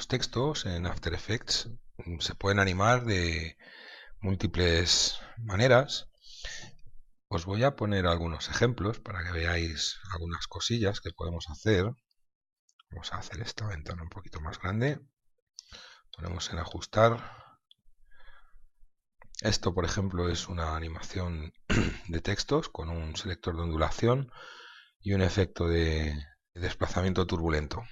los textos en After Effects se pueden animar de múltiples maneras. Os voy a poner algunos ejemplos para que veáis algunas cosillas que podemos hacer. Vamos a hacer esta ventana un poquito más grande. Ponemos en ajustar. Esto, por ejemplo, es una animación de textos con un selector de ondulación y un efecto de desplazamiento turbulento.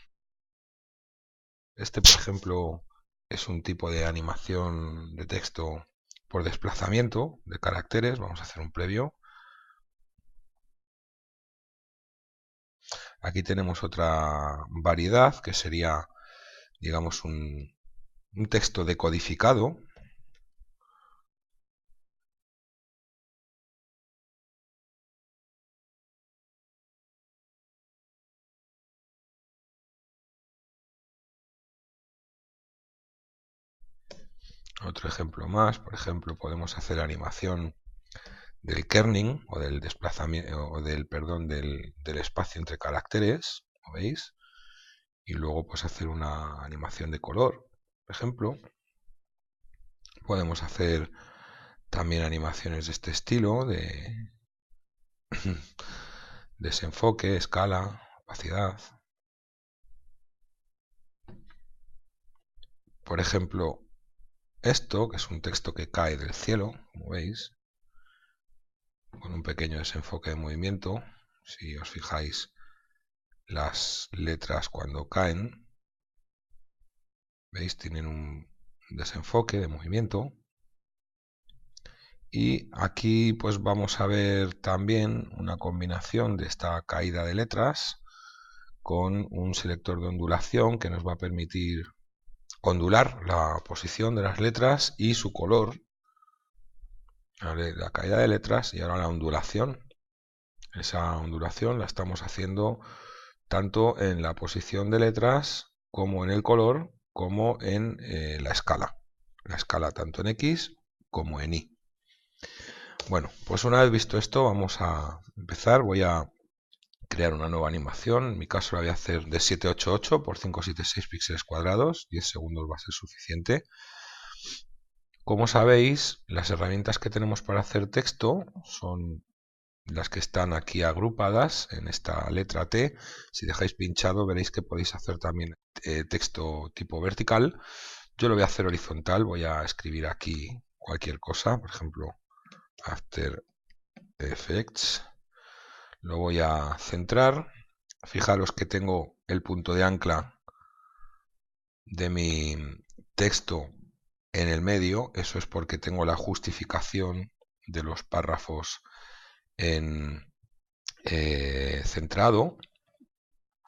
Este, por ejemplo, es un tipo de animación de texto por desplazamiento de caracteres. Vamos a hacer un previo. Aquí tenemos otra variedad que sería, digamos, un texto decodificado. Otro ejemplo más, por ejemplo, podemos hacer animación del kerning o del desplazamiento o del espacio entre caracteres, ¿lo veis? Y luego pues hacer una animación de color, por ejemplo. Podemos hacer también animaciones de este estilo, de desenfoque, escala, opacidad. Por ejemplo, esto, que es un texto que cae del cielo, como veis, con un pequeño desenfoque de movimiento. Si os fijáis, las letras cuando caen, veis, tienen un desenfoque de movimiento. Y aquí pues vamos a ver también una combinación de esta caída de letras con un selector de ondulación que nos va a permitir ondular la posición de las letras y su color. La caída de letras y ahora la ondulación. Esa ondulación la estamos haciendo tanto en la posición de letras como en el color como en la escala. La escala tanto en X como en Y. Bueno, pues una vez visto esto vamos a empezar. Voy a crear una nueva animación. En mi caso la voy a hacer de 788 por 576 píxeles cuadrados. 10 segundos va a ser suficiente. Como sabéis, las herramientas que tenemos para hacer texto son las que están aquí agrupadas en esta letra T. Si dejáis pinchado veréis que podéis hacer también texto tipo vertical. Yo lo voy a hacer horizontal. Voy a escribir aquí cualquier cosa, por ejemplo After Effects. Lo voy a centrar. Fijaros que tengo el punto de ancla de mi texto en el medio. Eso es porque tengo la justificación de los párrafos en centrado.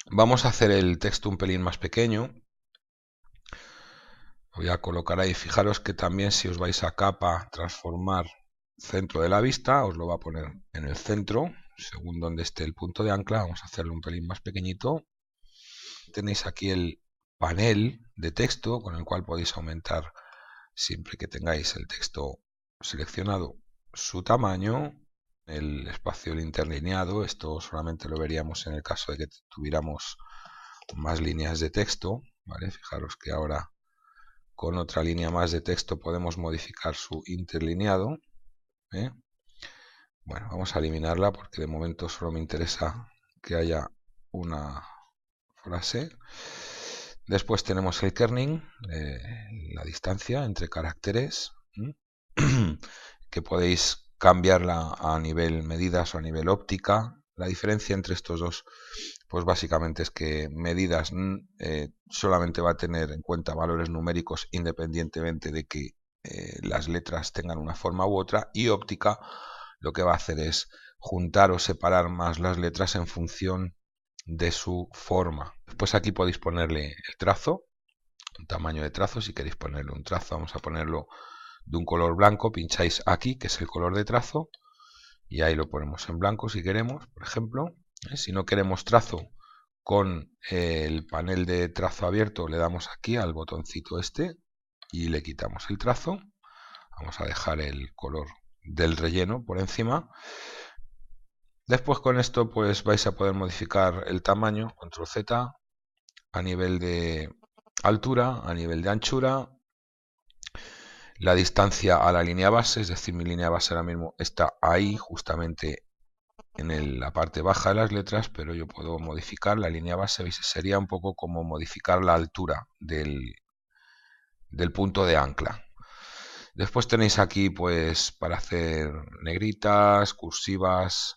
Vamos a hacer el texto un pelín más pequeño. Voy a colocar ahí. Fijaros que también si os vais a capa, transformar centro de la vista, os lo va a poner en el centro, según donde esté el punto de ancla. Vamos a hacerlo un pelín más pequeñito. Tenéis aquí el panel de texto con el cual podéis aumentar, siempre que tengáis el texto seleccionado, su tamaño. El espacio interlineado, esto solamente lo veríamos en el caso de que tuviéramos más líneas de texto, ¿vale? Fijaros que ahora con otra línea más de texto podemos modificar su interlineado, ¿eh? Bueno, vamos a eliminarla porque de momento solo me interesa que haya una frase. Después tenemos el kerning, la distancia entre caracteres, que podéis cambiarla a nivel medidas o a nivel óptica. La diferencia entre estos dos, pues básicamente es que medidas solamente va a tener en cuenta valores numéricos independientemente de que las letras tengan una forma u otra, y óptica lo que va a hacer es juntar o separar más las letras en función de su forma. Pues aquí podéis ponerle el trazo, un tamaño de trazo. Si queréis ponerle un trazo, vamos a ponerlo de un color blanco. Pincháis aquí, que es el color de trazo, y ahí lo ponemos en blanco si queremos, por ejemplo. Si no queremos trazo, con el panel de trazo abierto le damos aquí al botoncito este y le quitamos el trazo. Vamos a dejar el color del relleno por encima. Después con esto pues vais a poder modificar el tamaño, control Z, a nivel de altura, a nivel de anchura, la distancia a la línea base, es decir, mi línea base ahora mismo está ahí, justamente en la parte baja de las letras, pero yo puedo modificar la línea base, ¿veis? Sería un poco como modificar la altura del punto de ancla. Después tenéis aquí, pues, para hacer negritas, cursivas,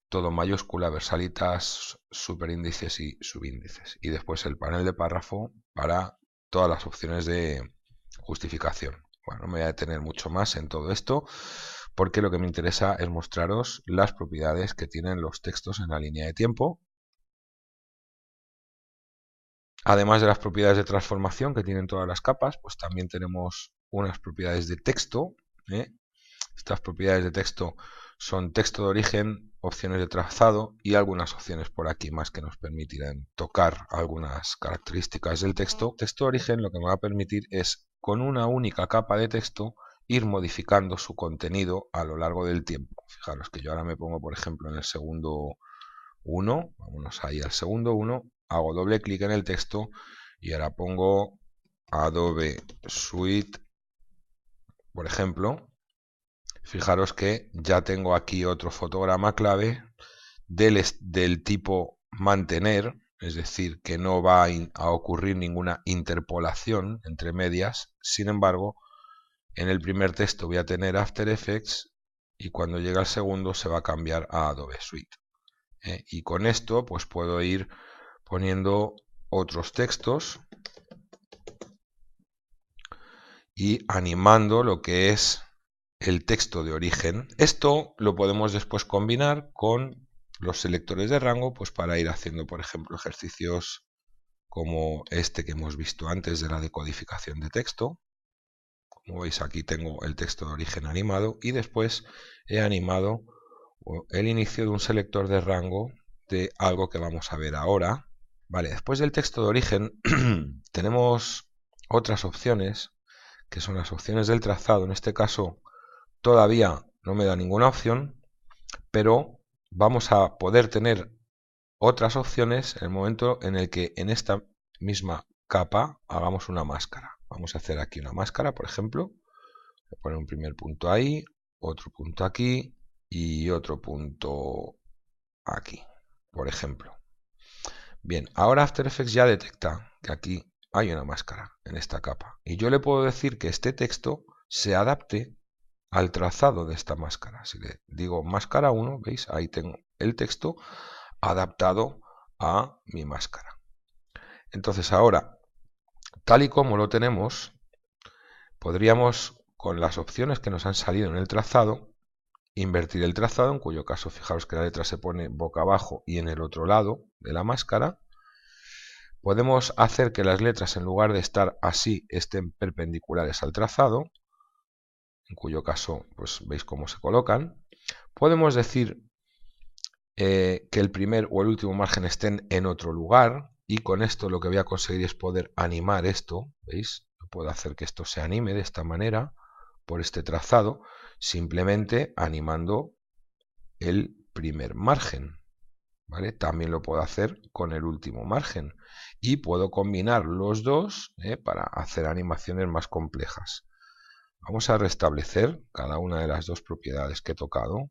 todo mayúscula, versalitas, superíndices y subíndices. Y después el panel de párrafo para todas las opciones de justificación. Bueno, no me voy a detener mucho más en todo esto, porque lo que me interesa es mostraros las propiedades que tienen los textos en la línea de tiempo. Además de las propiedades de transformación que tienen todas las capas, pues también tenemos unas propiedades de texto. Estas propiedades de texto son texto de origen, opciones de trazado y algunas opciones por aquí más que nos permitirán tocar algunas características del texto. Texto de origen lo que me va a permitir es, con una única capa de texto, ir modificando su contenido a lo largo del tiempo. Fijaros que yo ahora me pongo, por ejemplo, en el segundo 1, vámonos ahí al segundo 1, hago doble clic en el texto y ahora pongo Adobe Suite, por ejemplo. Fijaros que ya tengo aquí otro fotograma clave del tipo mantener, es decir, que no va a ocurrir ninguna interpolación entre medias. Sin embargo, en el primer texto voy a tener After Effects y cuando llegue al segundo se va a cambiar a Adobe Suite. Y con esto pues puedo ir poniendo otros textos y animando lo que es el texto de origen. Esto lo podemos después combinar con los selectores de rango, pues para ir haciendo, por ejemplo, ejercicios como este que hemos visto antes de la decodificación de texto. Como veis, aquí tengo el texto de origen animado y después he animado el inicio de un selector de rango de algo que vamos a ver ahora. Vale, después del texto de origen tenemos otras opciones, que son las opciones del trazado. En este caso todavía no me da ninguna opción, pero vamos a poder tener otras opciones en el momento en el que en esta misma capa hagamos una máscara. Vamos a hacer aquí una máscara, por ejemplo. Voy a poner un primer punto ahí, otro punto aquí y otro punto aquí, por ejemplo. Bien, ahora After Effects ya detecta que aquí hay una máscara en esta capa. Y yo le puedo decir que este texto se adapte al trazado de esta máscara. Si le digo máscara 1, ¿veis? Ahí tengo el texto adaptado a mi máscara. Entonces ahora, tal y como lo tenemos, podríamos, con las opciones que nos han salido en el trazado, invertir el trazado, en cuyo caso fijaros que la letra se pone boca abajo y en el otro lado de la máscara. Podemos hacer que las letras, en lugar de estar así, estén perpendiculares al trazado, en cuyo caso pues veis cómo se colocan. Podemos decir que el primer o el último margen estén en otro lugar, y con esto lo que voy a conseguir es poder animar esto. ¿Veis? Puedo hacer que esto se anime de esta manera por este trazado, simplemente animando el primer margen. ¿Vale? También lo puedo hacer con el último margen y puedo combinar los dos para hacer animaciones más complejas. Vamos a restablecer cada una de las dos propiedades que he tocado.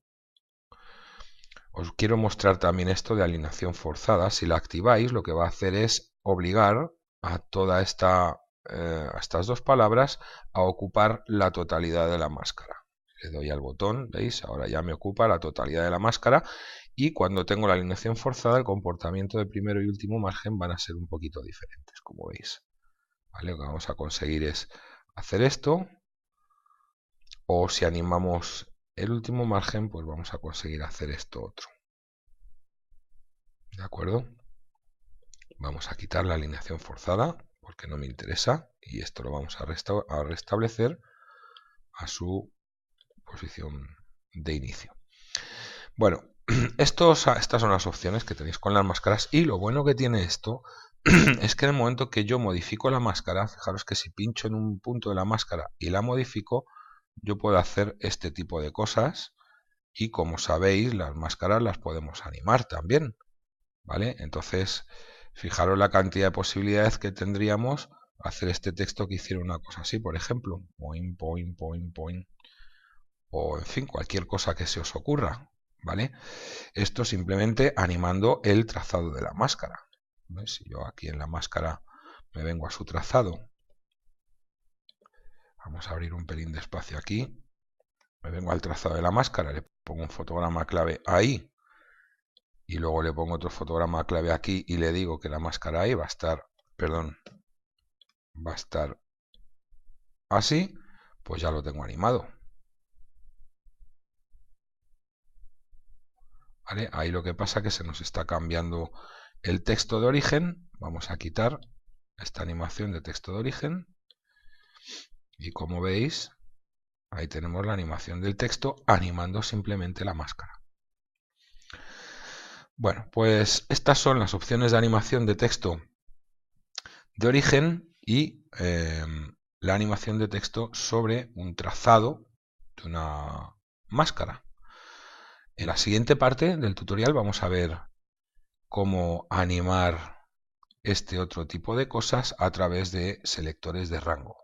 Os quiero mostrar también esto de alineación forzada. Si la activáis, lo que va a hacer es obligar a estas dos palabras a ocupar la totalidad de la máscara. Le doy al botón, ¿veis? Ahora ya me ocupa la totalidad de la máscara, y cuando tengo la alineación forzada, el comportamiento de primero y último margen van a ser un poquito diferentes, como veis. ¿Vale? Lo que vamos a conseguir es hacer esto, o si animamos el último margen, pues vamos a conseguir hacer esto otro. ¿De acuerdo? Vamos a quitar la alineación forzada porque no me interesa, y esto lo vamos a restablecer a su posición de inicio. Bueno, estas son las opciones que tenéis con las máscaras, y lo bueno que tiene esto es que en el momento que yo modifico la máscara, fijaros que si pincho en un punto de la máscara y la modifico, yo puedo hacer este tipo de cosas, y como sabéis, las máscaras las podemos animar también, ¿vale? Entonces, fijaros la cantidad de posibilidades que tendríamos hacer este texto que hiciera una cosa así, por ejemplo, point, point, point, point, o en fin, cualquier cosa que se os ocurra, ¿vale? Esto simplemente animando el trazado de la máscara. ¿Ves? Si yo aquí en la máscara me vengo a su trazado, vamos a abrir un pelín de espacio aquí, me vengo al trazado de la máscara, le pongo un fotograma clave ahí, y luego le pongo otro fotograma clave aquí y le digo que la máscara ahí va a estar, perdón, va a estar así, pues ya lo tengo animado. ¿Vale? Ahí lo que pasa es que se nos está cambiando el texto de origen. Vamos a quitar esta animación de texto de origen. Y como veis, ahí tenemos la animación del texto animando simplemente la máscara. Bueno, pues estas son las opciones de animación de texto de origen y la animación de texto sobre un trazado de una máscara. En la siguiente parte del tutorial vamos a ver cómo animar este otro tipo de cosas a través de selectores de rango.